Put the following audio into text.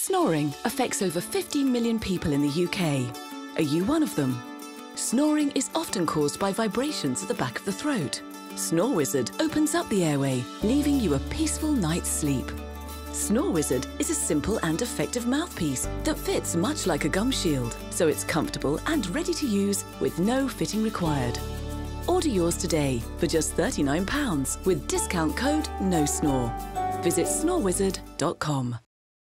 Snoring affects over 15 million people in the UK. Are you one of them? Snoring is often caused by vibrations at the back of the throat. SnoreWizard opens up the airway, leaving you a peaceful night's sleep. SnoreWizard is a simple and effective mouthpiece that fits much like a gum shield, so it's comfortable and ready to use with no fitting required. Order yours today for just £39 with discount code NOSNORE. Visit SnoreWizard.com.